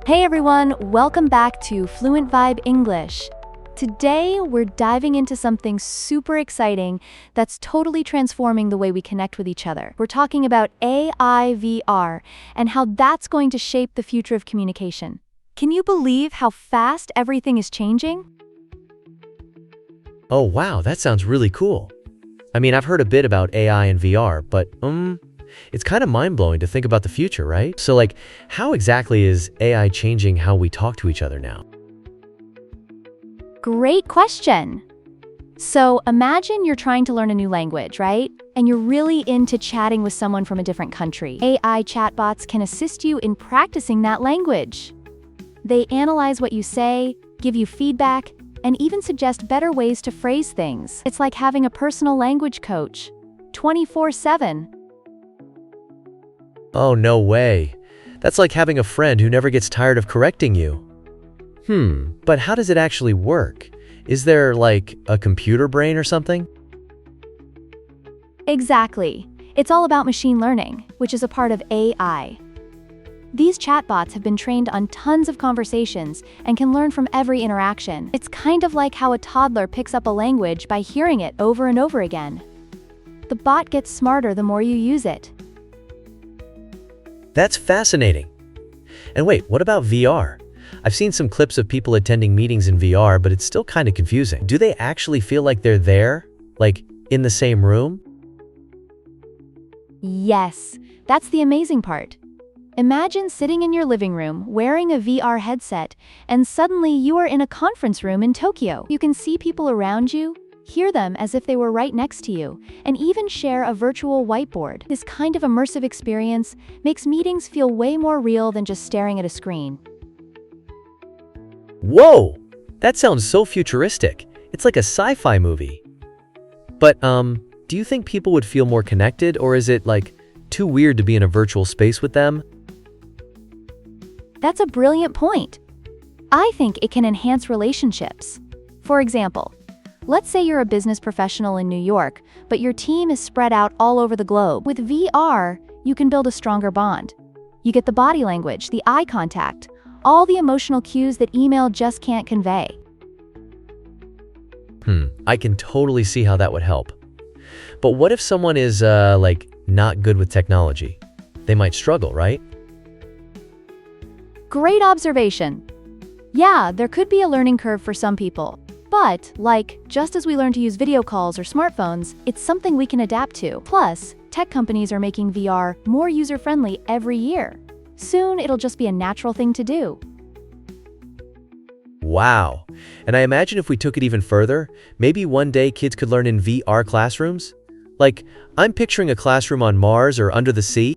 Hey everyone, welcome back to FluentVibe English. Today, we're diving into something super exciting that's totally transforming the way we connect with each other. We're talking about AI/VR and how that's going to shape the future of communication. Can you believe how fast everything is changing? Oh wow, that sounds really cool. I mean, I've heard a bit about AI and VR, but it's kind of mind-blowing to think about the future, right? So how exactly is AI changing how we talk to each other now? Great question. So imagine you're trying to learn a new language, right? And you're really into chatting with someone from a different country. AI chatbots can assist you in practicing that language. They analyze what you say, give you feedback, and even suggest better ways to phrase things. It's like having a personal language coach, 24/7. Oh, no way. That's like having a friend who never gets tired of correcting you. But how does it actually work? Is there a computer brain or something? Exactly. It's all about machine learning, which is a part of AI. These chatbots have been trained on tons of conversations and can learn from every interaction. It's kind of like how a toddler picks up a language by hearing it over and over again. The bot gets smarter the more you use it. That's fascinating. And wait, what about VR? I've seen some clips of people attending meetings in VR, but it's still kind of confusing. Do they actually feel like they're there? In the same room? Yes, that's the amazing part. Imagine sitting in your living room, wearing a VR headset, and suddenly you are in a conference room in Tokyo. You can see people around you, hear them as if they were right next to you, and even share a virtual whiteboard. This kind of immersive experience makes meetings feel way more real than just staring at a screen. Whoa! That sounds so futuristic. It's like a sci-fi movie. But, do you think people would feel more connected, or is it, too weird to be in a virtual space with them? That's a brilliant point. I think it can enhance relationships. For example, let's say you're a business professional in New York, but your team is spread out all over the globe. With VR, you can build a stronger bond. You get the body language, the eye contact, all the emotional cues that email just can't convey. I can totally see how that would help. But what if someone is, not good with technology? They might struggle, right? Great observation. Yeah, there could be a learning curve for some people. But, just as we learn to use video calls or smartphones, it's something we can adapt to. Plus, tech companies are making VR more user-friendly every year. Soon, it'll just be a natural thing to do. Wow. And I imagine if we took it even further, maybe one day kids could learn in VR classrooms? I'm picturing a classroom on Mars or under the sea.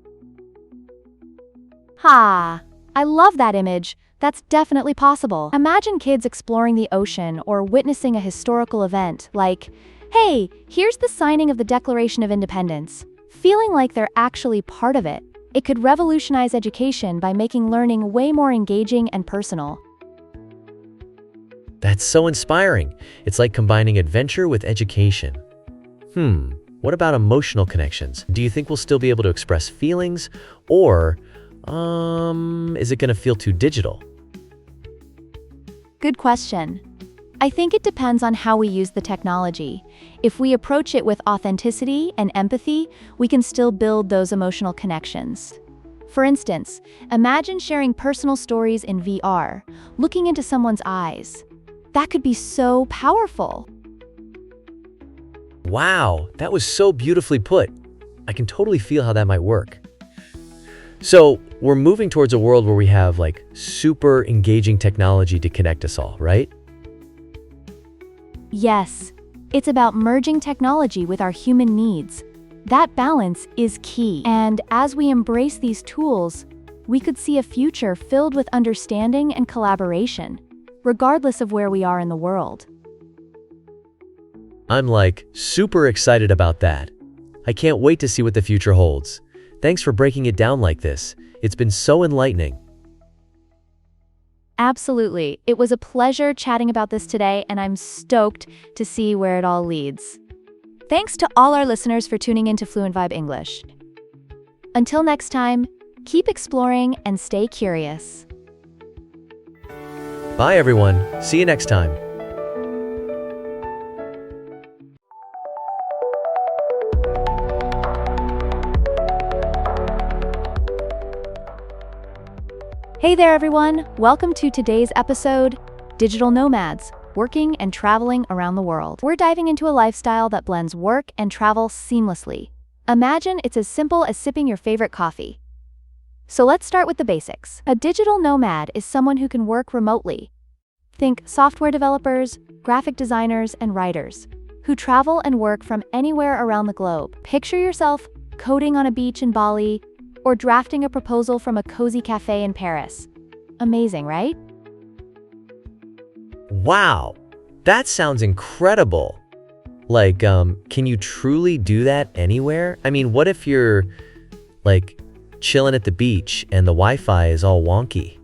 Ha! I love that image. That's definitely possible. Imagine kids exploring the ocean or witnessing a historical event like, hey, here's the signing of the Declaration of Independence, feeling like they're actually part of it. It could revolutionize education by making learning way more engaging and personal. That's so inspiring. It's like combining adventure with education. What about emotional connections? Do you think we'll still be able to express feelings, or is it going to feel too digital? Good question. I think it depends on how we use the technology. If we approach it with authenticity and empathy, we can still build those emotional connections. For instance, imagine sharing personal stories in VR, looking into someone's eyes. That could be so powerful. Wow, that was so beautifully put. I can totally feel how that might work. So, we're moving towards a world where we have super engaging technology to connect us all, right? Yes, it's about merging technology with our human needs. That balance is key. And as we embrace these tools, we could see a future filled with understanding and collaboration, regardless of where we are in the world. I'm super excited about that. I can't wait to see what the future holds. Thanks for breaking it down like this. It's been so enlightening. Absolutely. It was a pleasure chatting about this today, and I'm stoked to see where it all leads. Thanks to all our listeners for tuning into FluentVibe English. Until next time, keep exploring and stay curious. Bye, everyone. See you next time. Hey there, everyone. Welcome to today's episode, Digital Nomads, Working and Traveling Around the World. We're diving into a lifestyle that blends work and travel seamlessly. Imagine it's as simple as sipping your favorite coffee. So let's start with the basics. A digital nomad is someone who can work remotely. Think software developers, graphic designers, and writers, who travel and work from anywhere around the globe. Picture yourself coding on a beach in Bali, or drafting a proposal from a cozy cafe in Paris. Amazing, right? Wow, that sounds incredible. Like, can you truly do that anywhere? I mean, what if you're, like, chilling at the beach and the Wi-Fi is all wonky?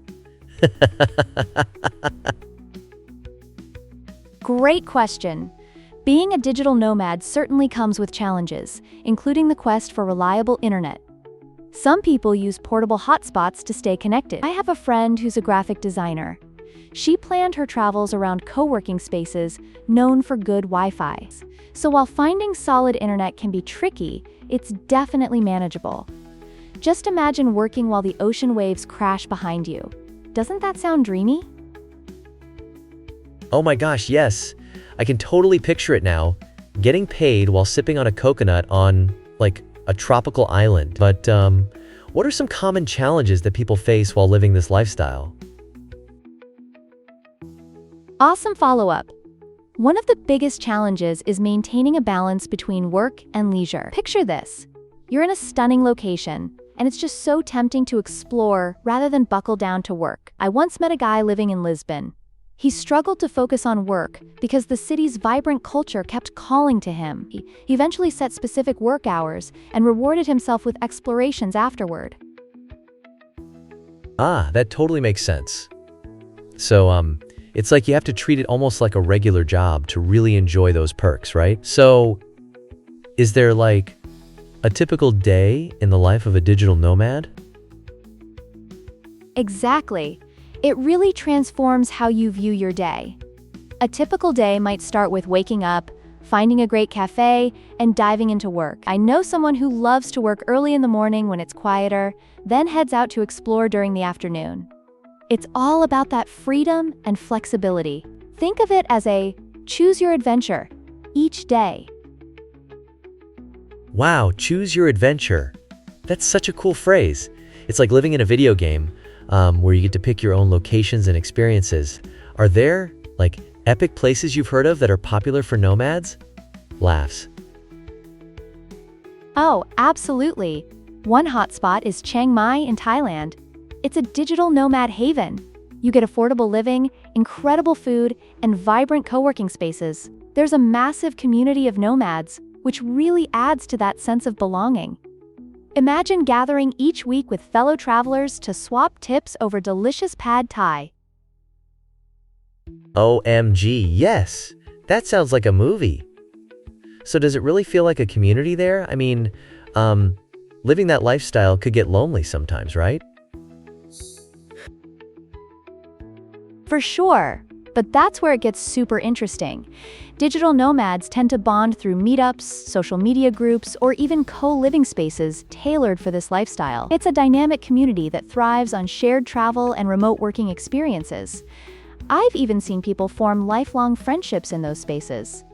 Great question. Being a digital nomad certainly comes with challenges, including the quest for reliable internet. Some people use portable hotspots to stay connected. I have a friend who's a graphic designer. She planned her travels around co-working spaces known for good Wi-Fi. So while finding solid internet can be tricky, it's definitely manageable. Just imagine working while the ocean waves crash behind you. Doesn't that sound dreamy? Oh my gosh, yes. I can totally picture it now. Getting paid while sipping on a coconut on, like, a tropical island. But what are some common challenges that people face while living this lifestyle? Awesome follow-up. One of the biggest challenges is maintaining a balance between work and leisure. Picture this. You're in a stunning location, and it's just so tempting to explore rather than buckle down to work. I once met a guy living in Lisbon. He struggled to focus on work because the city's vibrant culture kept calling to him. He eventually set specific work hours and rewarded himself with explorations afterward. Ah, that totally makes sense. So, it's like you have to treat it almost like a regular job to really enjoy those perks, right? So, is there like a typical day in the life of a digital nomad? Exactly. It really transforms how you view your day. A typical day might start with waking up, finding a great cafe, and diving into work. I know someone who loves to work early in the morning when it's quieter, then heads out to explore during the afternoon. It's all about that freedom and flexibility. Think of it as a choose your adventure each day. Wow, choose your adventure. That's such a cool phrase. It's like living in a video game where you get to pick your own locations and experiences. Are there, like, epic places you've heard of that are popular for nomads? Laughs. Oh, absolutely. One hotspot is Chiang Mai in Thailand. It's a digital nomad haven. You get affordable living, incredible food, and vibrant co-working spaces. There's a massive community of nomads, which really adds to that sense of belonging. Imagine gathering each week with fellow travelers to swap tips over delicious pad thai. OMG, yes! That sounds like a movie. So does it really feel like a community there? I mean, living that lifestyle could get lonely sometimes, right? For sure, but that's where it gets super interesting. Digital nomads tend to bond through meetups, social media groups, or even co-living spaces tailored for this lifestyle. It's a dynamic community that thrives on shared travel and remote working experiences. I've even seen people form lifelong friendships in those spaces.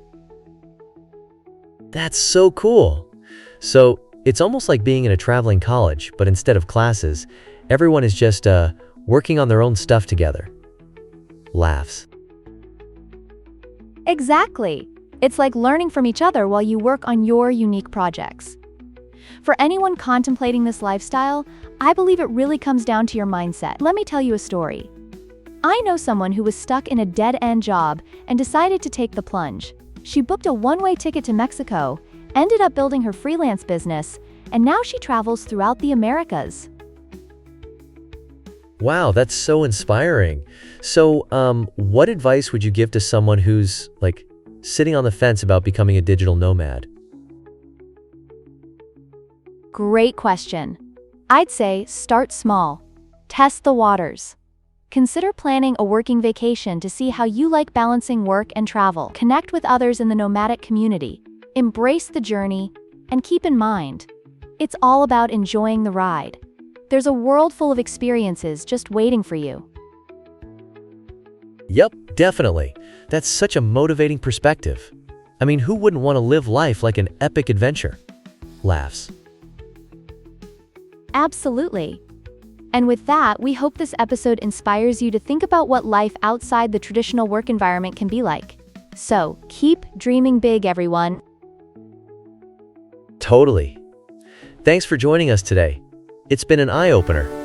That's so cool. So it's almost like being in a traveling college, but instead of classes, everyone is just working on their own stuff together. Laughs. Exactly. It's like learning from each other while you work on your unique projects. For anyone contemplating this lifestyle, I believe it really comes down to your mindset. Let me tell you a story. I know someone who was stuck in a dead-end job and decided to take the plunge. She booked a one-way ticket to Mexico, ended up building her freelance business, and now she travels throughout the Americas. Wow, that's so inspiring. So, what advice would you give to someone who's, like, sitting on the fence about becoming a digital nomad? Great question. I'd say start small. Test the waters. Consider planning a working vacation to see how you like balancing work and travel. Connect with others in the nomadic community, embrace the journey, and keep in mind, it's all about enjoying the ride. There's a world full of experiences just waiting for you. Yep, definitely. That's such a motivating perspective. I mean, who wouldn't want to live life like an epic adventure? Laughs. Absolutely. And with that, we hope this episode inspires you to think about what life outside the traditional work environment can be like. So, keep dreaming big, everyone. Totally. Thanks for joining us today. It's been an eye-opener.